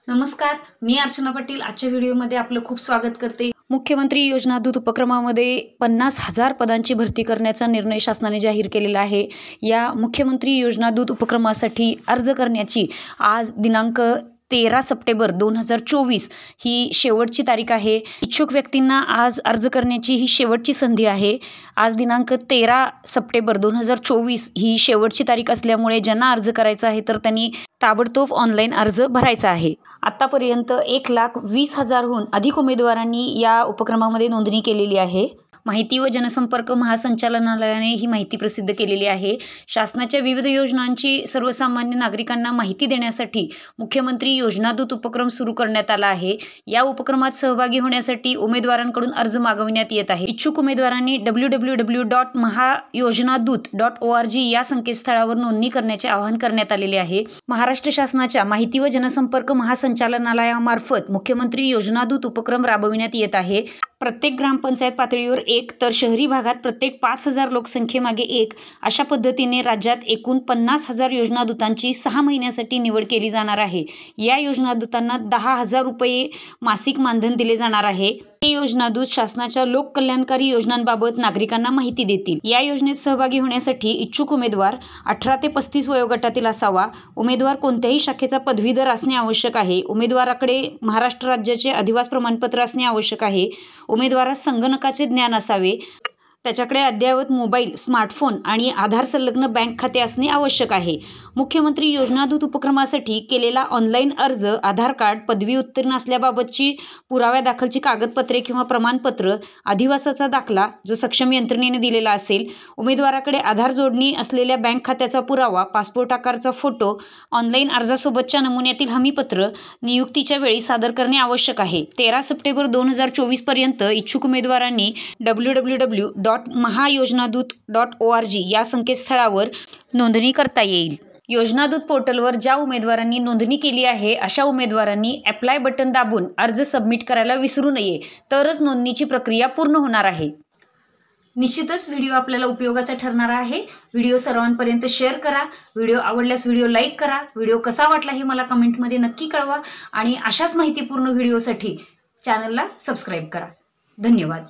नमस्कार, मी अर्चना पाटील आजच्या व्हिडिओमध्ये आपलं खूप स्वागत करते। मुख्यमंत्री योजना दूत उपक्रमामध्ये 50,000 पदांची भरती करण्याचा निर्णय शासनाने जाहीर केलेला आहे। या मुख्यमंत्री योजना दूत उपक्रमासाठी अर्ज करण्याची आज दिनांक 13 सप्टेंबर 2024 ही शेवटची तारीख आहे। इच्छुक व्यक्तींना आज अर्ज करण्याची ही शेवटची संधी आहे। आज दिनांक 13 सप्टेंबर 2024 ही शेवटची तारीख असल्यामुळे ज्यांना अर्ज करायचा आहे तर त्यांनी ताबडतोब ऑनलाईन अर्ज भरायचा आहे। आतापर्यंत 1,20,000हून अधिक उमेदवारांनी या उपक्रमामध्ये नोंदणी केलेली आहे। माहिती व जनसंपर्क महासंचालनालयाने ही माहिती प्रसिद्ध केलेली आहे। शासनाच्या विविध योजनांची सर्वसामान्य नागरिकांना माहिती देण्यासाठी मुख्यमंत्री योजना दूत उपक्रम सुरू करण्यात आला आहे। या उपक्रमात सहभागी होण्यासाठी उमेदवारांकडून अर्ज मागविण्यात येत आहे। इच्छुक उमेदवारांनी www.mahayojanadut.org या संकेतस्थळावर नोंदणी करण्याचे आवाहन करण्यात आलेले आहे। महाराष्ट्र शासनाच्या माहिती व जनसंपर्क महासंचालनालयामार्फत मुख्यमंत्री योजना दूत उपक्रम राबविण्यात येत आहे। प्रत्येक ग्रामपंचायत पातळीवर 1 तर शहरी भागात प्रत्येक 5,000 लोकसंख्येमागे 1 अशा पद्धतीने राज्यात एकूण 50,000 योजनादूतांची 6 महिन्यासाठी निवड केली जाणार आहे। या योजनादूतांना 10,000 रुपये मासिक मानधन दिले जाणार आहे। हे योजनादूत शासनाच्या लोककल्याणकारी योजनांबाबत नागरिकांना माहिती देतील। या योजनेत सहभागी होण्यासाठी इच्छुक उमेदवार 18 ते 35 वयोगटातील असावा। उमेदवार कोणत्याही शाखेचा पदवीधर असणे आवश्यक आहे। उमेदवाराकडे महाराष्ट्र राज्याचे अधिवास प्रमाणपत्र असणे आवश्यक आहे। उमेदवारास संगणकाचे ज्ञान असावे। त्याच्याकडे अद्ययावत मोबाईल, स्मार्टफोन आणि आधार संलग्न बँक खाते असणे आवश्यक आहे। मुख्यमंत्री योजना दूत उपक्रमासाठी केलेला ऑनलाईन अर्ज, आधार कार्ड, पदवी उत्तीर्ण असल्याबाबतची पुराव्या दाखलची कागदपत्रे किंवा प्रमाणपत्र, अधिवासाचा दाखला जो सक्षम यंत्रणेने दिलेला असेल, उमेदवाराकडे आधार जोडणी असलेल्या बँक खात्याचा पुरावा, पासपोर्ट आकारचा फोटो, ऑनलाईन अर्जासोबतच्या नमुन्यातील हमीपत्र नियुक्तीच्या वेळी सादर करणे आवश्यक आहे। 13 सप्टेंबर 2024 पर्यंत इच्छुक उमेदवारांनी www.mahayojanadut.org या संकेतस्थळावर नोंदणी करता येईल। योजनादूत पोर्टलवर ज्या उमेदवारांनी नोंदणी केली आहे अशा उमेदवारांनी अप्लाय बटन दाबून अर्ज सबमिट करायला विसरू नये, तरच नोंदणीची प्रक्रिया पूर्ण होणार आहे। निश्चितच व्हिडिओ आपल्याला उपयोगाचा ठरणार आहे। व्हिडिओ सर्वांपर्यंत शेअर करा। व्हिडिओ आवडल्यास व्हिडिओ लाईक करा। व्हिडिओ कसा वाटला हे मला कमेंटमध्ये नक्की कळवा आणि अशाच माहितीपूर्ण व्हिडिओसाठी चॅनलला सबस्क्राईब करा। धन्यवाद।